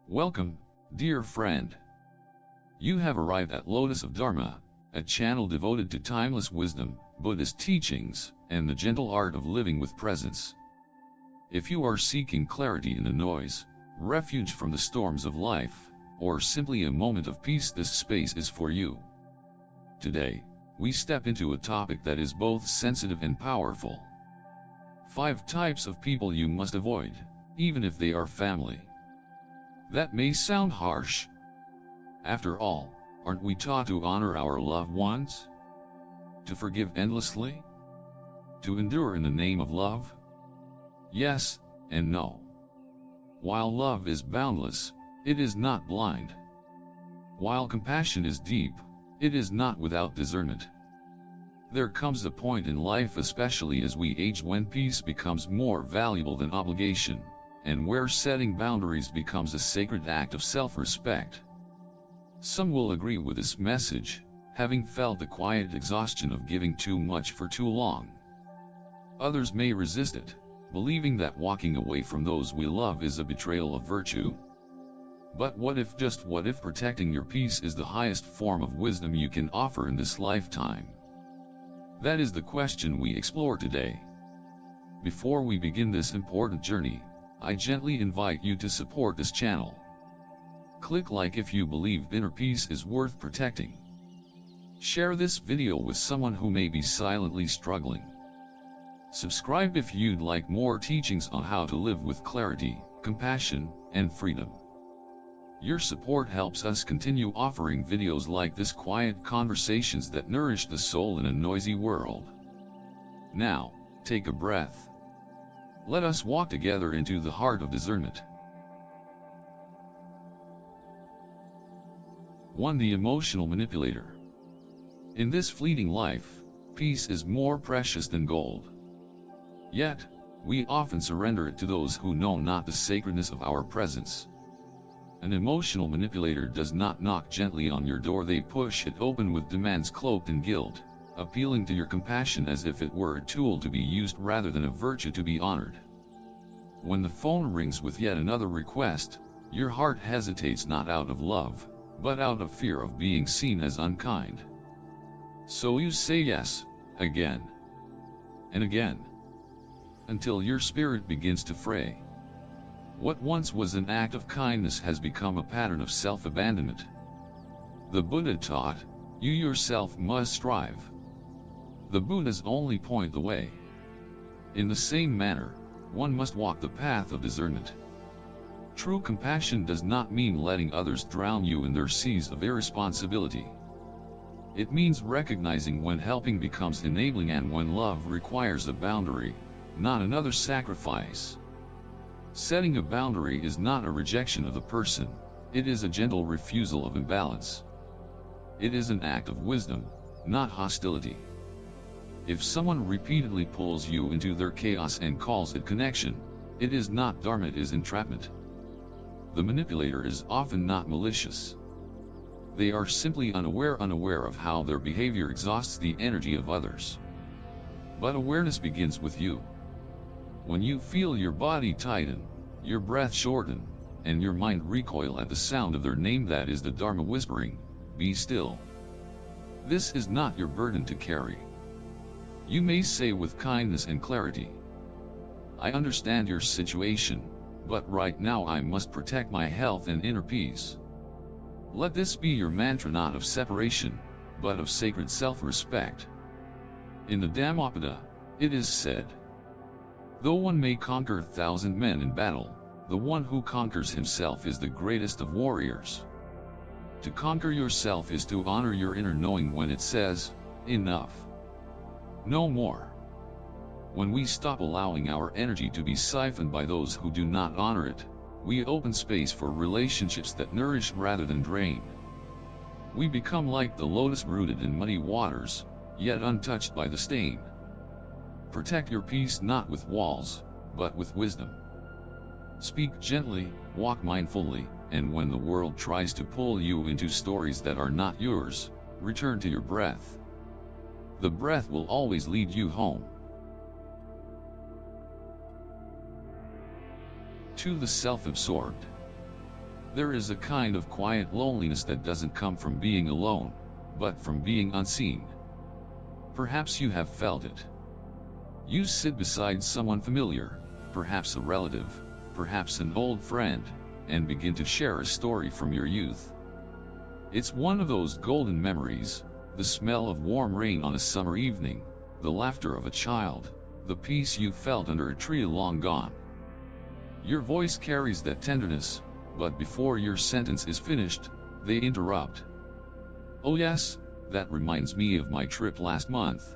Welcome, dear friend. You have arrived at Lotus of Dharma, a channel devoted to timeless wisdom, Buddhist teachings, and the gentle art of living with presence. If you are seeking clarity in the noise, refuge from the storms of life, or simply a moment of peace, this space is for you. Today, we step into a topic that is both sensitive and powerful. 5 types of people you must avoid, even if they are family. That may sound harsh. After all, aren't we taught to honor our loved ones? To forgive endlessly? To endure in the name of love? Yes, and no. While love is boundless, it is not blind. While compassion is deep, it is not without discernment. There comes a point in life, especially as we age, when peace becomes more valuable than obligation, and where setting boundaries becomes a sacred act of self-respect. Some will agree with this message, having felt the quiet exhaustion of giving too much for too long. Others may resist it, believing that walking away from those we love is a betrayal of virtue. But what if, just what if, protecting your peace is the highest form of wisdom you can offer in this lifetime? That is the question we explore today. Before we begin this important journey, I gently invite you to support this channel. Click like if you believe inner peace is worth protecting. Share this video with someone who may be silently struggling. Subscribe if you'd like more teachings on how to live with clarity, compassion, and freedom. Your support helps us continue offering videos like this, quiet conversations that nourish the soul in a noisy world. Now, take a breath. Let us walk together into the heart of discernment. 1. The emotional manipulator. In this fleeting life, peace is more precious than gold. Yet, we often surrender it to those who know not the sacredness of our presence. An emotional manipulator does not knock gently on your door, they push it open with demands cloaked in guilt, appealing to your compassion as if it were a tool to be used rather than a virtue to be honored. When the phone rings with yet another request, your heart hesitates, not out of love, but out of fear of being seen as unkind. So you say yes, again and again, until your spirit begins to fray. What once was an act of kindness has become a pattern of self-abandonment. The Buddha taught, you yourself must strive. The Buddhas only point the way. In the same manner, one must walk the path of discernment. True compassion does not mean letting others drown you in their seas of irresponsibility. It means recognizing when helping becomes enabling and when love requires a boundary, not another sacrifice. Setting a boundary is not a rejection of the person, it is a gentle refusal of imbalance. It is an act of wisdom, not hostility. If someone repeatedly pulls you into their chaos and calls it connection, it is not Dharma, it is entrapment. The manipulator is often not malicious. They are simply unaware of how their behavior exhausts the energy of others. But awareness begins with you. When you feel your body tighten, your breath shorten, and your mind recoil at the sound of their name, that is the Dharma whispering, be still. This is not your burden to carry. You may say with kindness and clarity, I understand your situation, but right now I must protect my health and inner peace. Let this be your mantra, not of separation, but of sacred self-respect. In the Dhammapada, it is said, though one may conquer 1,000 men in battle, the one who conquers himself is the greatest of warriors. To conquer yourself is to honor your inner knowing when it says, enough. No more. When we stop allowing our energy to be siphoned by those who do not honor it, we open space for relationships that nourish rather than drain. We become like the lotus, rooted in muddy waters, yet untouched by the stain. Protect your peace not with walls, but with wisdom. Speak gently, walk mindfully, and when the world tries to pull you into stories that are not yours, return to your breath. The breath will always lead you home. To the self-absorbed. There is a kind of quiet loneliness that doesn't come from being alone, but from being unseen. Perhaps you have felt it. You sit beside someone familiar, perhaps a relative, perhaps an old friend, and begin to share a story from your youth. It's one of those golden memories, the smell of warm rain on a summer evening, the laughter of a child, the peace you felt under a tree long gone. Your voice carries that tenderness, but before your sentence is finished, they interrupt. "Oh yes, that reminds me of my trip last month."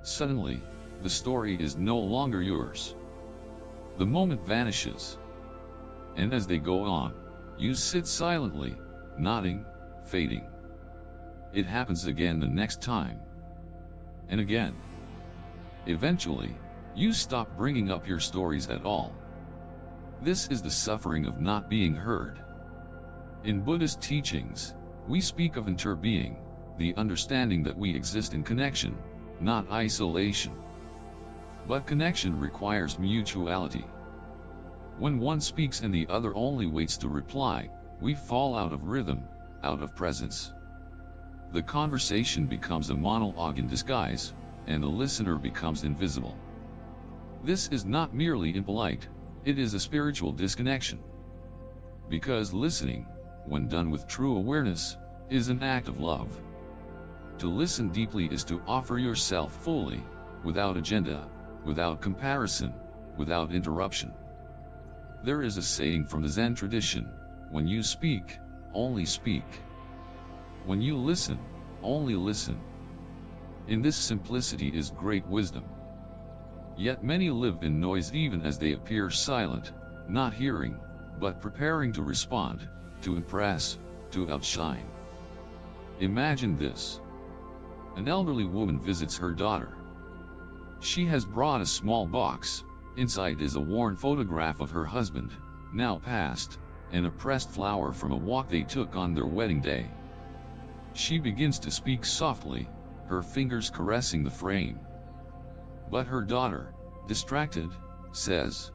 Suddenly, the story is no longer yours. The moment vanishes. And as they go on, you sit silently, nodding, fading. It happens again the next time. And again. Eventually, you stop bringing up your stories at all. This is the suffering of not being heard. In Buddhist teachings, we speak of interbeing, the understanding that we exist in connection, not isolation. But connection requires mutuality. When one speaks and the other only waits to reply, we fall out of rhythm, out of presence. The conversation becomes a monologue in disguise, and the listener becomes invisible. This is not merely impolite, it is a spiritual disconnection. Because listening, when done with true awareness, is an act of love. To listen deeply is to offer yourself fully, without agenda, without comparison, without interruption. There is a saying from the Zen tradition, when you speak, only speak. When you listen, only listen. In this simplicity is great wisdom. Yet many live in noise even as they appear silent, not hearing, but preparing to respond, to impress, to outshine. Imagine this. An elderly woman visits her daughter. She has brought a small box. Inside is a worn photograph of her husband, now passed, and a pressed flower from a walk they took on their wedding day. She begins to speak softly, her fingers caressing the frame. But her daughter, distracted, says,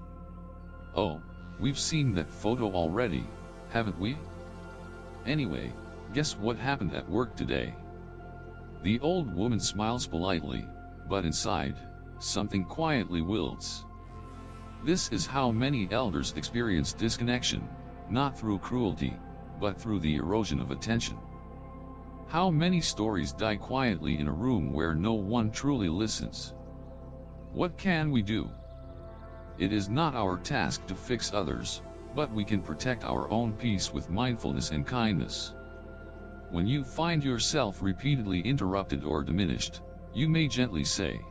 "Oh, we've seen that photo already, haven't we? Anyway, guess what happened at work today?" The old woman smiles politely, but inside, something quietly wilts. This is how many elders experience disconnection, not through cruelty, but through the erosion of attention. How many stories die quietly in a room where no one truly listens? What can we do? It is not our task to fix others, but we can protect our own peace with mindfulness and kindness. When you find yourself repeatedly interrupted or diminished, you may gently say,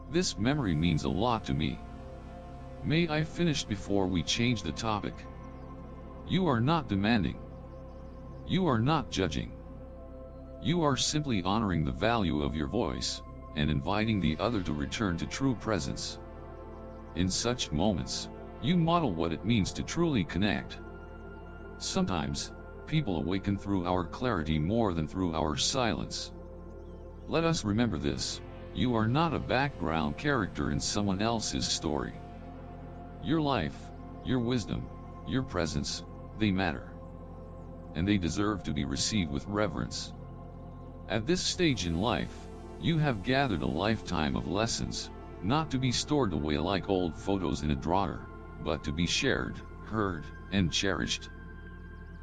"This memory means a lot to me. May I finish before we change the topic?" You are not demanding. You are not judging. You are simply honoring the value of your voice, and inviting the other to return to true presence. In such moments, you model what it means to truly connect. Sometimes, people awaken through our clarity more than through our silence. Let us remember this: you are not a background character in someone else's story. Your life, your wisdom, your presence, they matter. And they deserve to be received with reverence. At this stage in life, you have gathered a lifetime of lessons, not to be stored away like old photos in a drawer, but to be shared, heard, and cherished.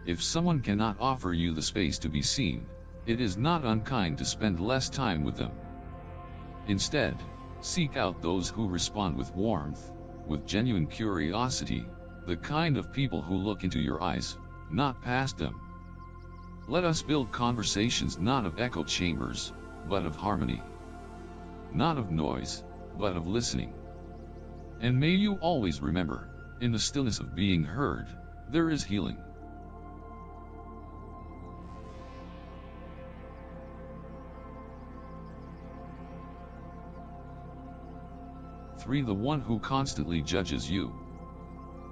If someone cannot offer you the space to be seen, it is not unkind to spend less time with them. Instead, seek out those who respond with warmth, with genuine curiosity, the kind of people who look into your eyes, not past them. Let us build conversations not of echo chambers, but of harmony. Not of noise, but of listening. And may you always remember, in the stillness of being heard, there is healing. Three. The one who constantly judges you.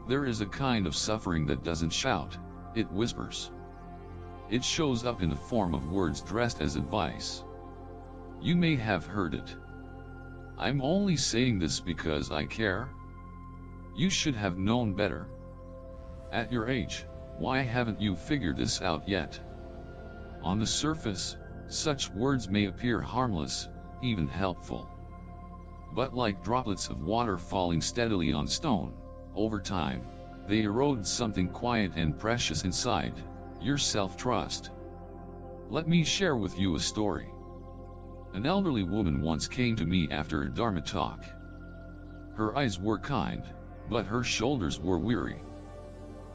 There is a kind of suffering that doesn't shout, it whispers. It shows up in the form of words dressed as advice. You may have heard it. "I'm only saying this because I care. You should have known better. At your age, Why haven't you figured this out yet? On the surface, such words may appear harmless, even helpful. But like droplets of water falling steadily on stone, over time, they erode something quiet and precious inside, your self-trust. Let me share with you a story. An elderly woman once came to me after a Dharma talk. Her eyes were kind, but her shoulders were weary.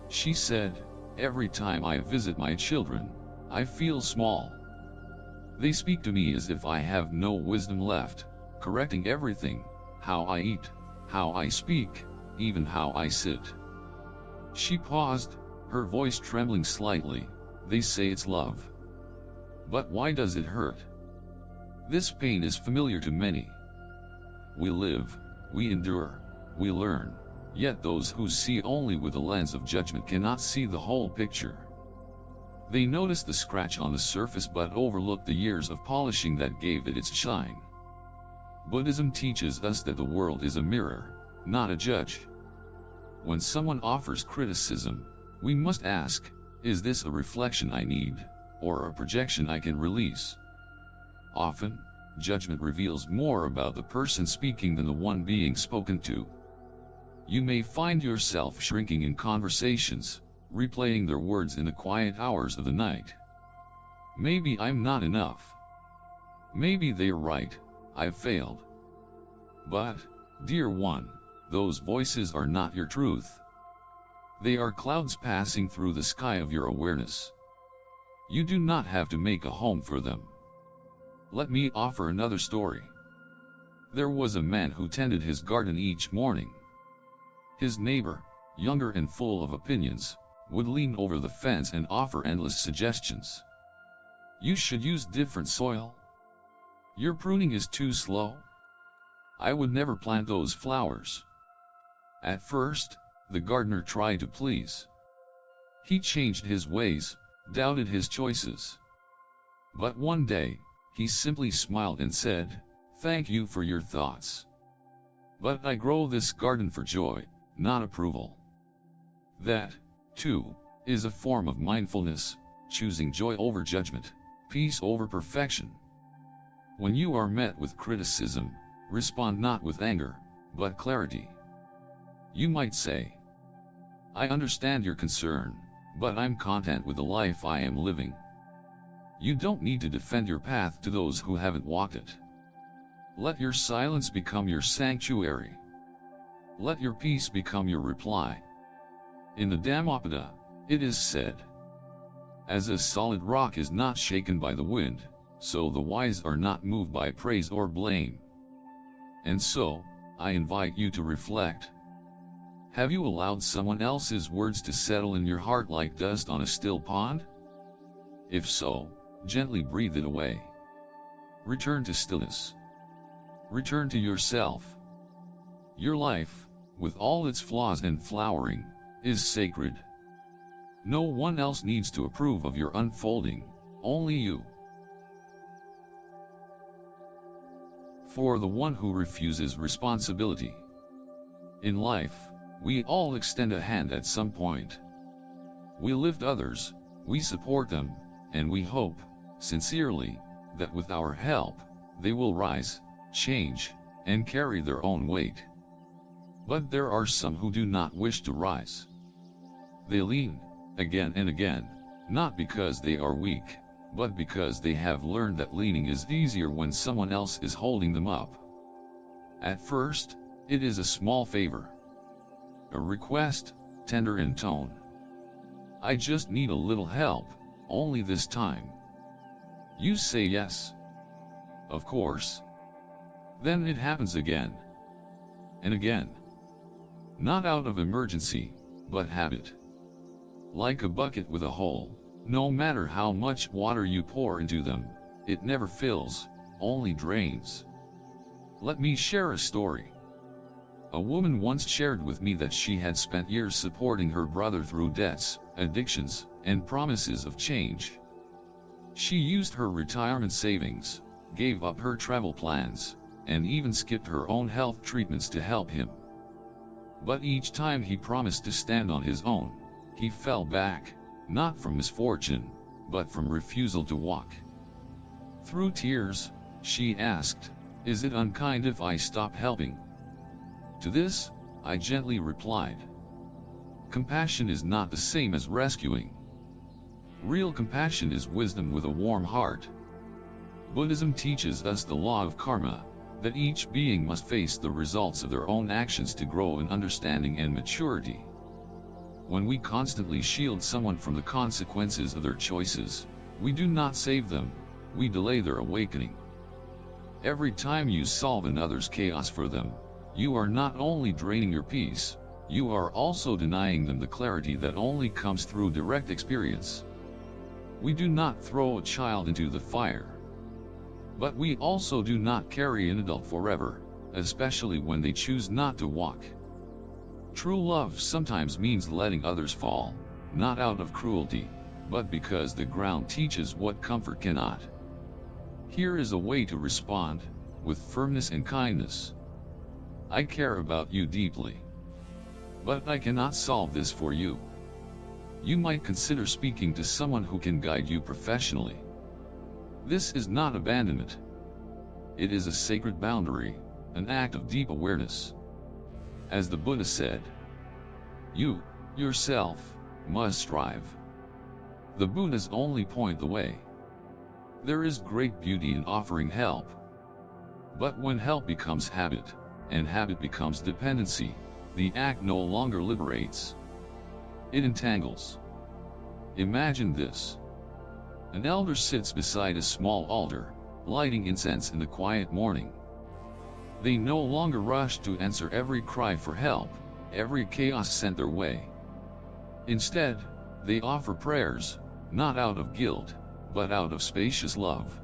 She said, "Every time I visit my children, I feel small. They speak to me as if I have no wisdom left, correcting everything, how I eat, how I speak, even how I sit." She paused, her voice trembling slightly. "They say it's love. But why does it hurt?" This pain is familiar to many. We live, we endure, we learn, yet those who see only with a lens of judgment cannot see the whole picture. They notice the scratch on the surface but overlook the years of polishing that gave it its shine. Buddhism teaches us that the world is a mirror, not a judge. When someone offers criticism, we must ask, is this a reflection I need, or a projection I can release? Often, judgment reveals more about the person speaking than the one being spoken to. You may find yourself shrinking in conversations, replaying their words in the quiet hours of the night. Maybe I'm not enough. Maybe they're right, I've failed. But, dear one, those voices are not your truth. They are clouds passing through the sky of your awareness. You do not have to make a home for them. Let me offer another story. There was a man who tended his garden each morning. His neighbor, younger and full of opinions, would lean over the fence and offer endless suggestions. You should use different soil. Your pruning is too slow. I would never plant those flowers. At first, the gardener tried to please. He changed his ways, doubted his choices. But one day, he simply smiled and said, "Thank you for your thoughts. But I grow this garden for joy, not approval." That, too, is a form of mindfulness, choosing joy over judgment, peace over perfection. When you are met with criticism, respond not with anger, but clarity. You might say, "I understand your concern, but I'm content with the life I am living." You don't need to defend your path to those who haven't walked it. Let your silence become your sanctuary. Let your peace become your reply. In the Dhammapada, it is said, "As a solid rock is not shaken by the wind, so the wise are not moved by praise or blame." And so, I invite you to reflect. Have you allowed someone else's words to settle in your heart like dust on a still pond? If so, gently breathe it away. Return to stillness. Return to yourself. Your life, with all its flaws and flowering, is sacred. No one else needs to approve of your unfolding, only you. For the one who refuses responsibility. In life, we all extend a hand at some point. We lift others, we support them, and we hope, sincerely, that with our help, they will rise, change, and carry their own weight. But there are some who do not wish to rise. They lean, again and again, not because they are weak, but because they have learned that leaning is easier when someone else is holding them up. At first, it is a small favor. A request, tender in tone. "I just need a little help, only this time." You say yes. Of course. Then it happens again. And again. Not out of emergency, but habit. Like a bucket with a hole, no matter how much water you pour into them, it never fills, only drains. Let me share a story. A woman once shared with me that she had spent years supporting her brother through debts, addictions, and promises of change. She used her retirement savings, gave up her travel plans, and even skipped her own health treatments to help him. But each time he promised to stand on his own, he fell back, not from misfortune, but from refusal to walk. Through tears, she asked, "Is it unkind if I stop helping?" To this, I gently replied, "Compassion is not the same as rescuing. Real compassion is wisdom with a warm heart." Buddhism teaches us the law of karma, that each being must face the results of their own actions to grow in understanding and maturity. When we constantly shield someone from the consequences of their choices, we do not save them, we delay their awakening. Every time you solve another's chaos for them, you are not only draining your peace, you are also denying them the clarity that only comes through direct experience. We do not throw a child into the fire. But we also do not carry an adult forever, especially when they choose not to walk. True love sometimes means letting others fall, not out of cruelty, but because the ground teaches what comfort cannot. Here is a way to respond, with firmness and kindness. I care about you deeply. But I cannot solve this for you. You might consider speaking to someone who can guide you professionally. This is not abandonment. It is a sacred boundary, an act of deep awareness. As the Buddha said, you, yourself, must strive. The Buddhas only point the way. There is great beauty in offering help. But when help becomes habit, and habit becomes dependency, the act no longer liberates. It entangles. Imagine this. An elder sits beside a small altar, lighting incense in the quiet morning. They no longer rush to answer every cry for help, every chaos sent their way. Instead, they offer prayers, not out of guilt, but out of spacious love.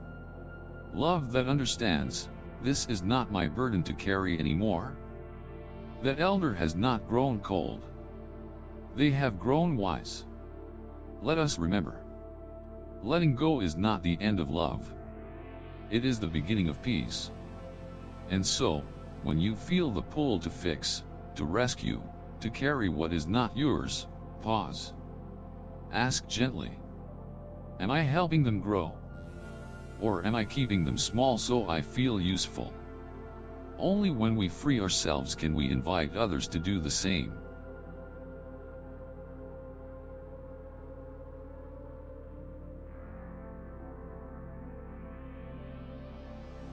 Love that understands, this is not my burden to carry anymore. That elder has not grown cold. They have grown wise. Let us remember. Letting go is not the end of love. It is the beginning of peace. And so, when you feel the pull to fix, to rescue, to carry what is not yours, pause. Ask gently, am I helping them grow? Or am I keeping them small so I feel useful? Only when we free ourselves can we invite others to do the same.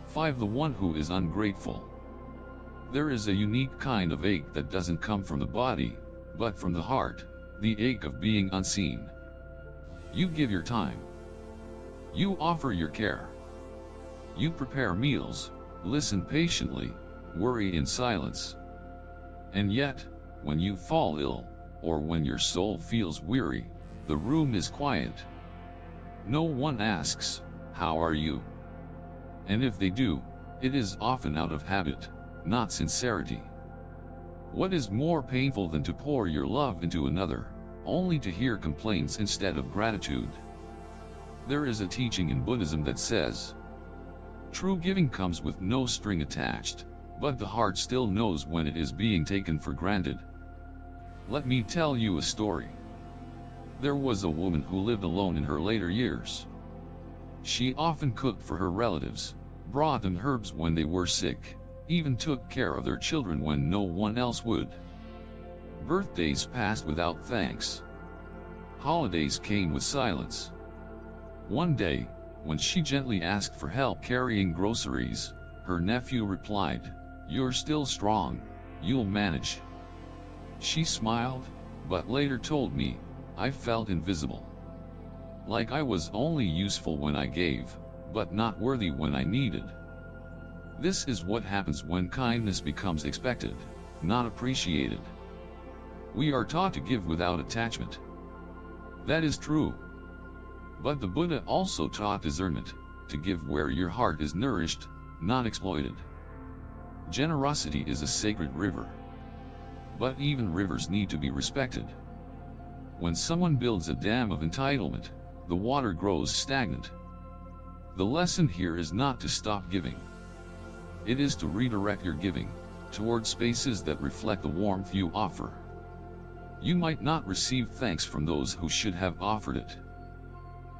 Five. The one who is ungrateful. There is a unique kind of ache that doesn't come from the body, but from the heart, the ache of being unseen. You give your time. You offer your care. You prepare meals, listen patiently, worry in silence. And yet, when you fall ill, or when your soul feels weary, the room is quiet. No one asks, "How are you?" And if they do, it is often out of habit, not sincerity. What is more painful than to pour your love into another, only to hear complaints instead of gratitude? There is a teaching in Buddhism that says, true giving comes with no string attached, but the heart still knows when it is being taken for granted. Let me tell you a story. There was a woman who lived alone in her later years. She often cooked for her relatives, brought them herbs when they were sick, even took care of their children when no one else would. Birthdays passed without thanks. Holidays came with silence. One day, when she gently asked for help carrying groceries, her nephew replied, "You're still strong, you'll manage." She smiled, but later told me, "I felt invisible. Like I was only useful when I gave, but not worthy when I needed." This is what happens when kindness becomes expected, not appreciated. We are taught to give without attachment. That is true. But the Buddha also taught discernment, to give where your heart is nourished, not exploited. Generosity is a sacred river. But even rivers need to be respected. When someone builds a dam of entitlement, the water grows stagnant. The lesson here is not to stop giving. It is to redirect your giving, toward spaces that reflect the warmth you offer. You might not receive thanks from those who should have offered it.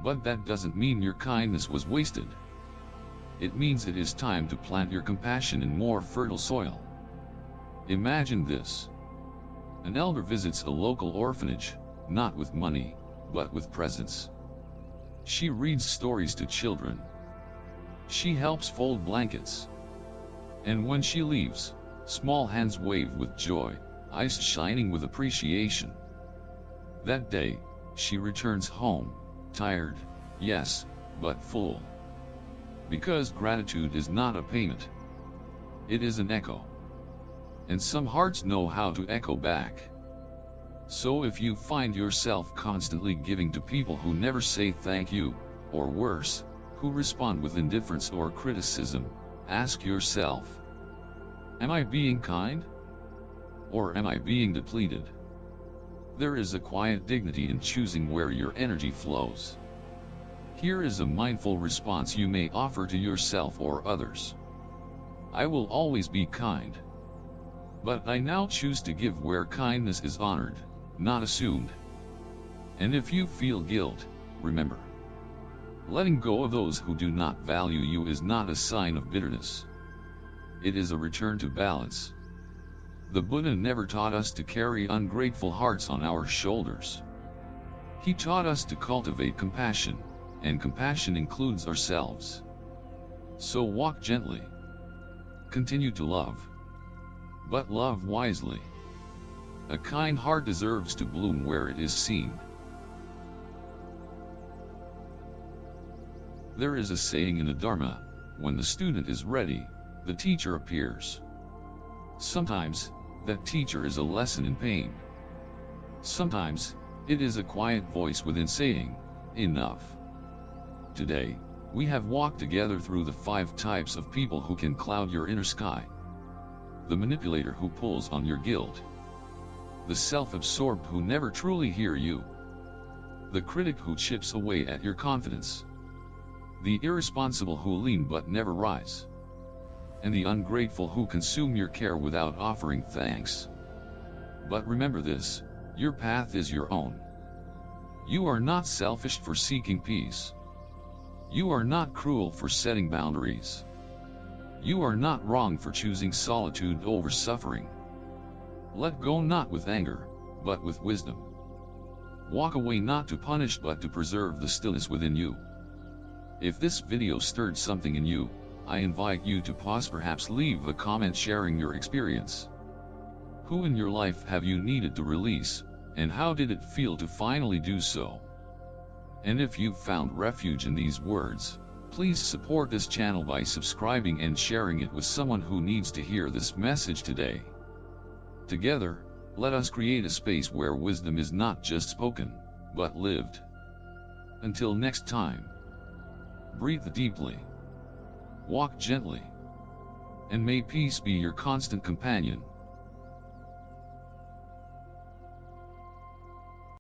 But that doesn't mean your kindness was wasted. It means it is time to plant your compassion in more fertile soil. Imagine this. An elder visits a local orphanage, not with money, but with presence. She reads stories to children. She helps fold blankets. And when she leaves, small hands wave with joy, eyes shining with appreciation. That day, she returns home, tired, yes, but full. Because gratitude is not a payment. It is an echo. And some hearts know how to echo back. So if you find yourself constantly giving to people who never say thank you, or worse, who respond with indifference or criticism, ask yourself, am I being kind? Or am I being depleted? There is a quiet dignity in choosing where your energy flows. Here is a mindful response you may offer to yourself or others. I will always be kind. But I now choose to give where kindness is honored, not assumed. And if you feel guilt, remember, letting go of those who do not value you is not a sign of bitterness. It is a return to balance. The Buddha never taught us to carry ungrateful hearts on our shoulders. He taught us to cultivate compassion, and compassion includes ourselves. So walk gently. Continue to love. But love wisely. A kind heart deserves to bloom where it is seen. There is a saying in the Dharma, when the student is ready, the teacher appears. Sometimes, that teacher is a lesson in pain. Sometimes, it is a quiet voice within saying, enough. Today, we have walked together through the 5 types of people who can cloud your inner sky. The manipulator who pulls on your guilt. The self-absorbed who never truly hear you. The critic who chips away at your confidence. The irresponsible who lean but never rise. And the ungrateful who consume your care without offering thanks. But remember this, your path is your own. You are not selfish for seeking peace. You are not cruel for setting boundaries. You are not wrong for choosing solitude over suffering. Let go not with anger, but with wisdom. Walk away not to punish but to preserve the stillness within you. If this video stirred something in you, I invite you to pause, perhaps leave a comment sharing your experience. Who in your life have you needed to release, and how did it feel to finally do so? And if you've found refuge in these words, please support this channel by subscribing and sharing it with someone who needs to hear this message today. Together, let us create a space where wisdom is not just spoken, but lived. Until next time, breathe deeply. Walk gently. And may peace be your constant companion.